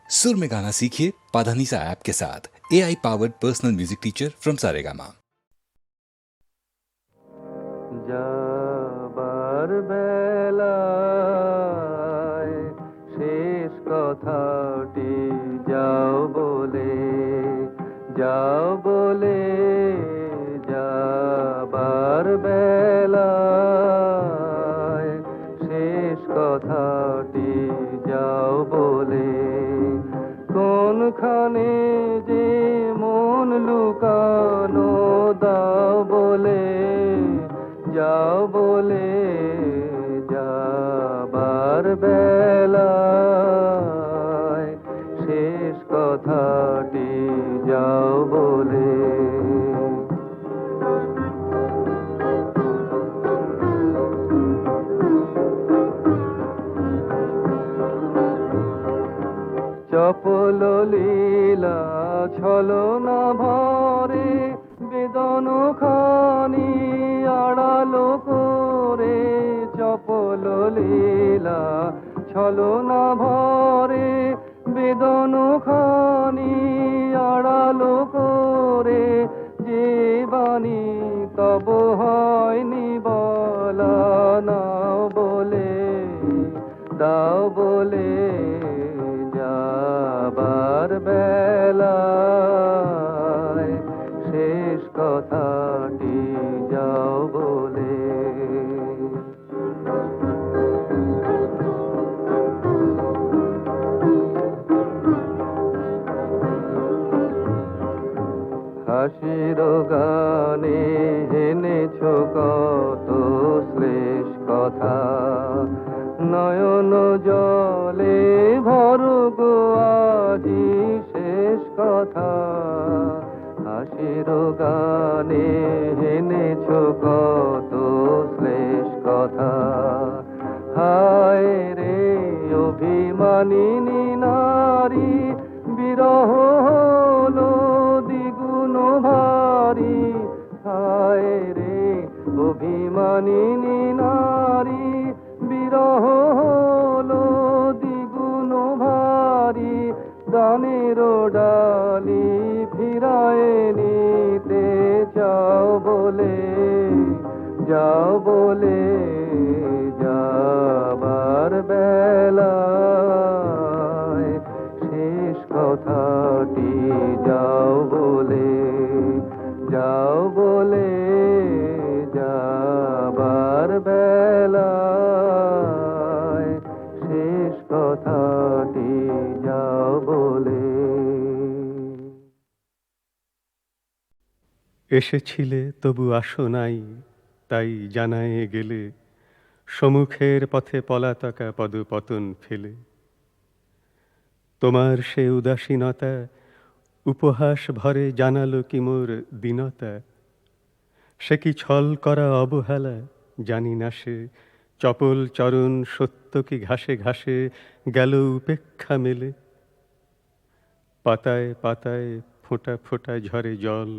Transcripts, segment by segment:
सुर में गाना सीखिए पाधानीसा ऐप के साथ। AI powered personal music teacher from Saregama. যাবার বেলায় শেষ কথাটি যাও বলে যাবার বেলায় শেষ কথাটি যাও বলে কোনখানে যে মন লুকানো দাও বলে যাও বলে যাবার বেলায় শেষ কথাটি যাও বলে চপল লীলা ছলনা ভরে বেদন খানি আড়ালো করে চপল লীলা ছলনা ভরে বেদন খানি আড়ালো করে যে বাণী তব হয়নি বলা নাও বলে দাও বলে যাবার বেলায় শেষ কথাটি যাও বলে হাসির গানে এনেছ কত শ্লেষ কথা নয়ন জলে ভরো গো আজি শেষ কথা হাসির গানে এনেছ কত শ্লেষ কথা হায় রে অভিমানিনী নারী বিরহ হলো দ্বিগুণ ভারী হায় রে অভিমানিনী নারী বিরহ হলো দ্বিগুণ ভারী দানের ডালি ফিরায় নিতে যাও বলে যাবার বেলায় শেষ কথাটি যাও বলে যাবার বেলায় শেষ কথাটি যাও বলে এসেছিলে তবু আসো নাই তাই জানায়ে গেলে সম্মুখের পথে পলাতকা পদপতন ফেলে তোমার সে উদাসীনতা উপহাস ভরে জানালো কি মোর দীনতা সে কি ছল করা অবহেলা জানি না সে চপল চরণ সত্য কি ঘাসে ঘাসে গেল উপেক্ষা মেলে পাতায় পাতায় ফোঁটা ফোঁটা ঝরে জল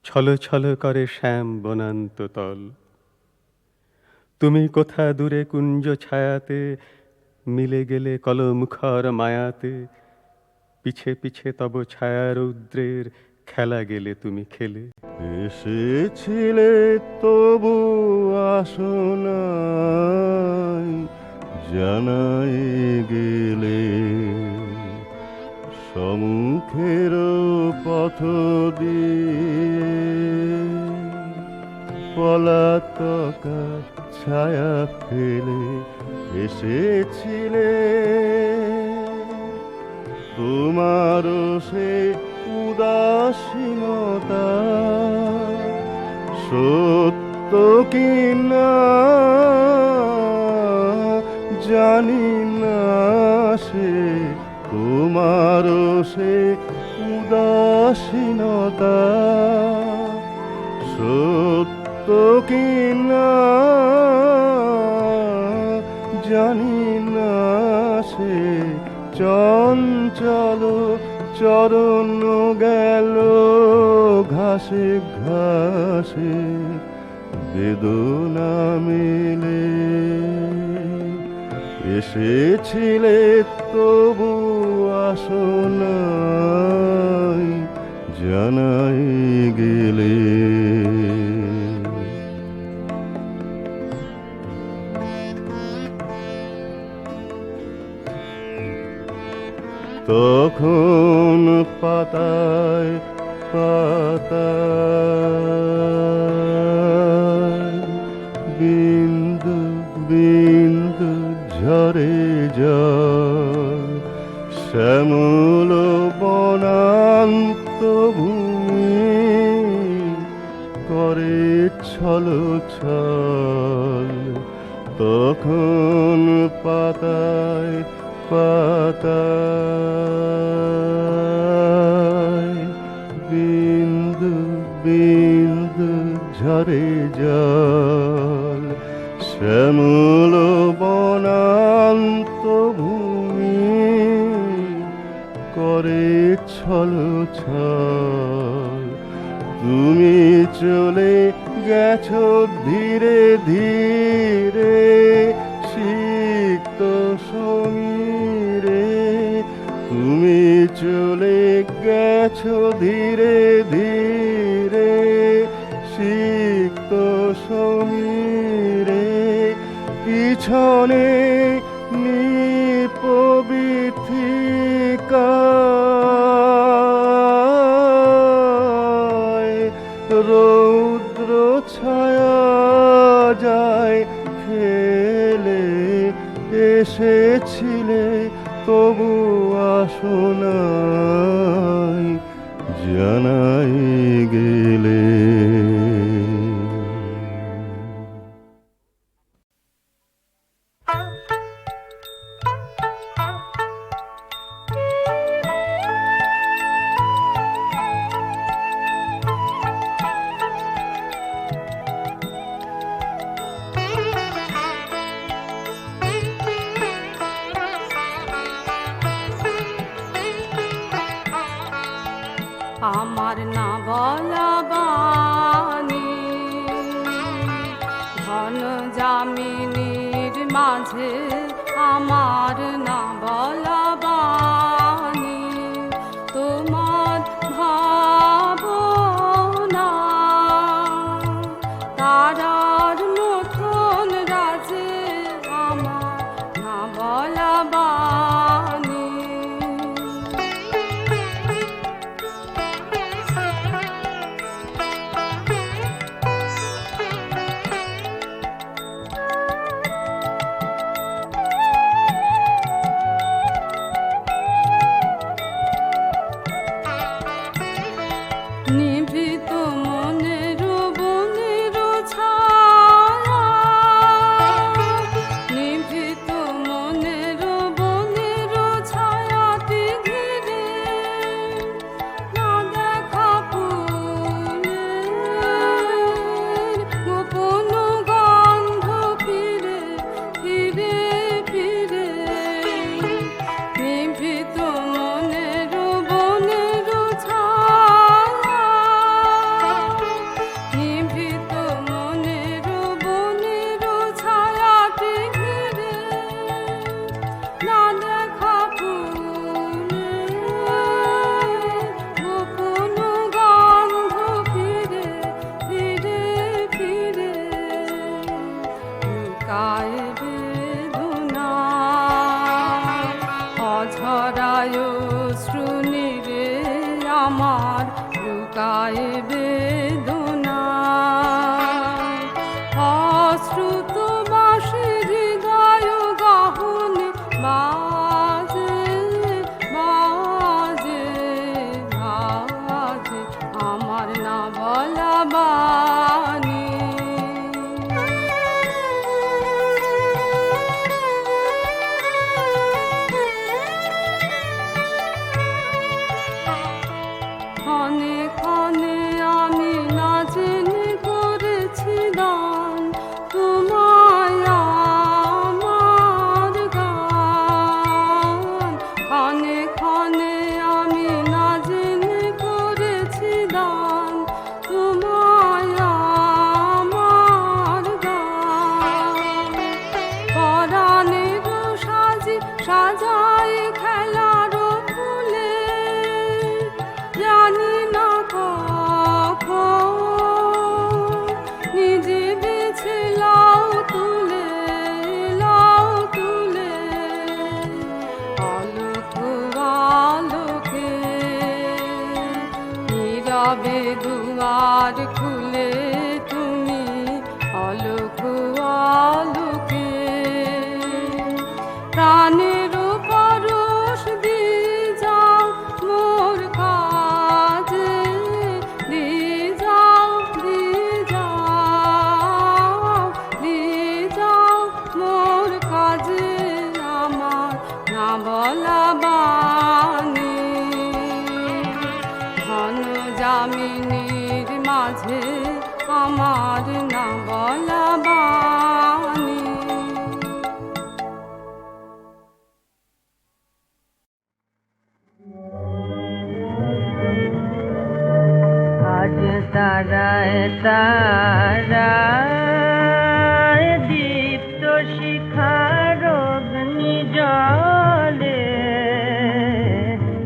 ছল ছল করে শ্যাম বনান্ত তল তুমি কোথা দূরে কুঞ্জ ছায়াতে মিলে গেলে কলমুখর মায়াতে পিছে পিছে তব ছায়া রৌদ্রের খেলা গেলে তুমি খেলে এসেছিলে তবু আসো নাই জানাই গেলে সম্মুখের পথ দিয়ে পলাতকা ছায়া ফেলে এসেছিলে তোমারও সে উদাসীনতা সত্য কি না জানি না সে তোমারও সে উদাসীনতা সত্য কি না জানি না সে চঞ্চল চরণ গেল ঘাসে ঘাসে বেদনা মেলে এসেছিলে তবু বাসনাই জানাই গেলে। তখন পাতায় পাতায় বিন্দু বিন্দু ঝরে জল, শ্যামল বনান্ত ভূমি করে ছল ছল। তখন পাতায় পাতায় বিন্দু বিন্দু ঝরে জল, শ্যামল বনান্ত ভূমি করে ছল ছল। তুমি চলে গেছো ধীরে ধীরে সিক্ত সমীরে। তুমি চলে গেছো ধীরে ধীরে সিক্ত সমীরে। পিছনে নিপবিথিকায় রৌদ্র ছায়া যায় ফেলে। এসেছিলে তবু আসনাই জানাই গেলে। আমার না বলা বাণী ঘন যামিনীর মাঝে, আমার না বলা বাণী তোমার ভাবনা। তারার মতন রাজে আমার না বলা বাণী। নিভৃত মনের বনের ছায়া, নিভৃত মনের বনের ছায়াতে ঘিরে না দেখা ফুলের গোপন গন্ধ ফিরে ফিরে ফিরে। নিভৃত মনের বনের ছায়া, নিভৃত মনের বনের ছায়াতে ঘিরে না দেখা ফুলের গোপন গন্ধ ফিরে ফিরে ফিরে। লুকায় বেদনা অঝরায় শ্রুনিরে আমার, লুকায় বেদনা অশ্রুত বাঁশি হৃদয় গাহনে বাজে বাজে বাজে আমার না বলা বাণী। ক্ষণে ক্ষণে আমি তবে দুয়ার খুলে তুমি অলোক আলোকে প্রাণের পরশ দিয়ে যাও মোর কাজে, দিয়ে যাও, দিয়ে যাও, দিয়ে যাও মোর কাজে আমার না বলা বাণী। ঘন জামিনীর মাঝে আমার না বলা বাণী। আজ তারায় তারায় দীপ্ত শিখার অগ্নি জলে,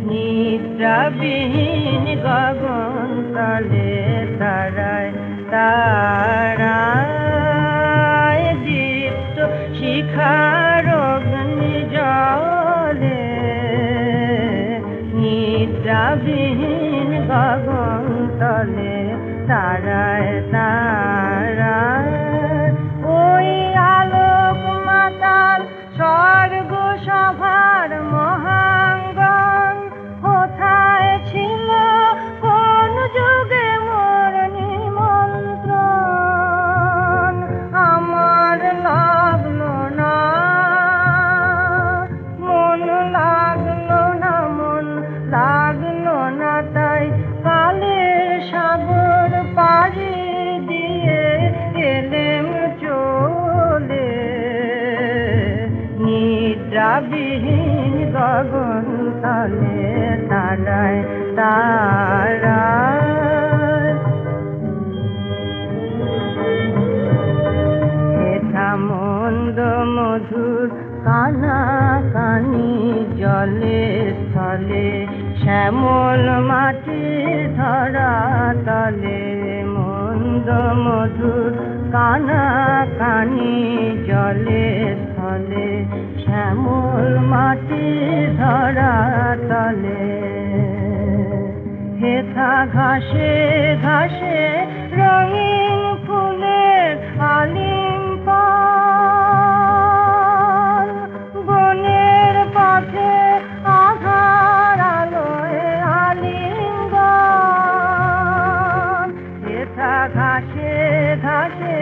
নিদ্রাবিহীন গগন তলে তারায় তারায় দীপ্ত শিখার অগ্নি জলে, নিদ্রাবিহীন গগন তলে তারায় তারায় ওই আলোক মাতাল স্বর্গ সভার মহাঙ্গন কোথায় ছিল কোন যুগে মোর নিমন্ত্রণ? আমার লাগলো না মন, লাগলো না মন, লাগলো না তাই কালের সাগর পাড়ি দিয়ে এলেম চলে, নিদ্রাবিহীন গগন তলে তারায় তারায়। হেথা মন্দ মধুর কানা কানি জলে স্থলে, শ্যামল মাটির ধরা তলে মন্দ মধুর কানা কানি জলে স্থলে, শ্যামল মাটির ধরা তলে। হেথা ঘাসে ঘাসে রঙিন ফুলের আলিঙ্গন, বনের পথে আধার আলোয় আলিঙ্গন। হেথা ঘাসে ঘাসে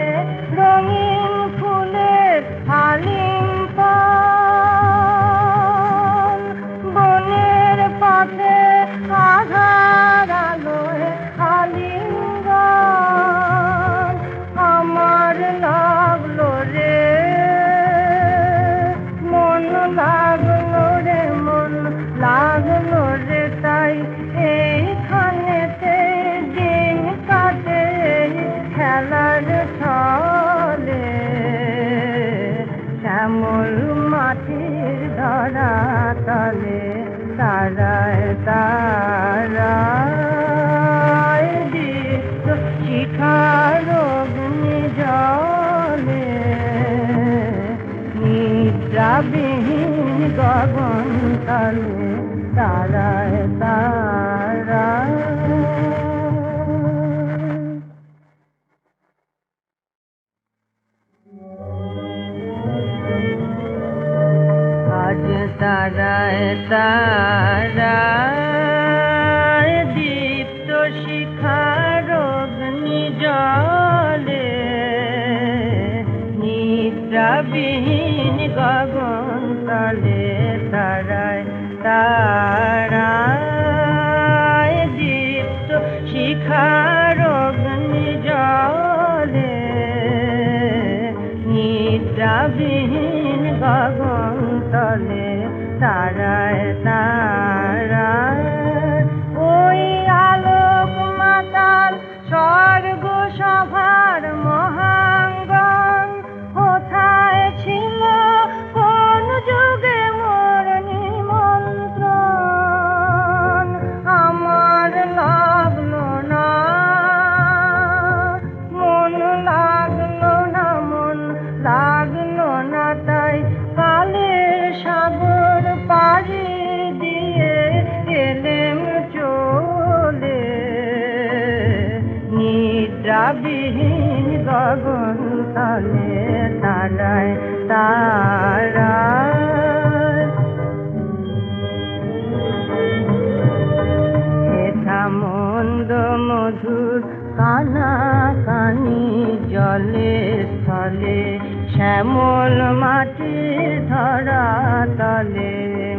রঙিন ফুলের আলিঙ্গন, বনের পথে আধার আলোয় আলিঙ্গন। আমার লাগলো রে মন, লাগলো রে মন, লাগলো রে তাই এইখানেতে দিন কাটে খেলার ছলে, শ্যামল মাটির ধরা তলে তারায় তারায় দীপ্ত শিখার অগ্নি জলে, নিদ্রাবিহীন গগন তলে তারায় তারায়। আজ তারায় তারায় দীপ্ত শিখার অগ্নি জলে, নিদ্রাবিহীন গগন তলে তারায় তারায় দীপ্ত শিখার অগ্নি জলে, নিদ্রাবিহীন গগন তলে তারায় তারায় ওই আলোক মাতাল স্বর্গ সভার মহাঙ্গন কোথায় ছিল কোন যুগে মোর নিমন্ত্রণ? নিদ্রাবিহীন গগন তলে তারায় তারায় হেথা মন্দ মধুর কানাকানি জলে স্থলে শ্যামল মাটির ধরা তলে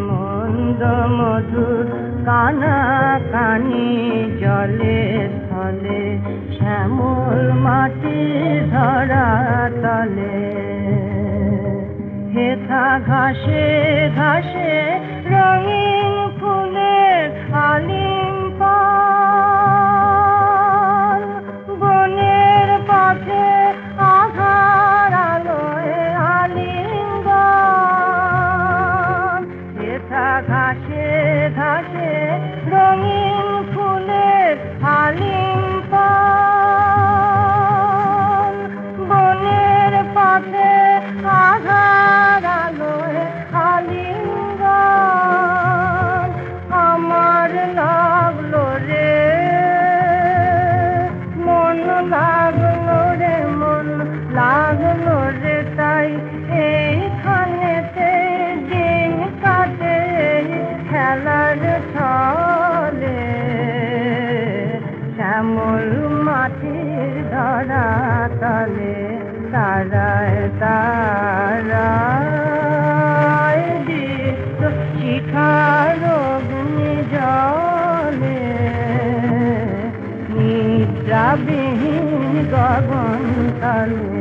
মন্দ মধুর কানাকানি জলে স্থলে শ্যামল মাটির ধরা তলে হেথা ঘাসে ঘাসে রঙিন ফুলের আলিঙ্গন বনের পথে আধার আলোয় আলিঙ্গন হেথা ঘাসে ঘাসে রঙিন ফুলের আলিঙ্গন বনের পথে আধার আলোয় আলিঙ্গন আমার লাগলো রে মন লাগলো রে মন লাগলো রে তাই এইখানেতে দিন কাটে খেলার ছলে শ্যামল মাটির ধরা তলে তারায় তারায় দীপ্ত শিখার অগ্নি জলে নিদ্রাবিহীন গগন তলে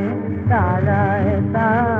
তারায় তারায়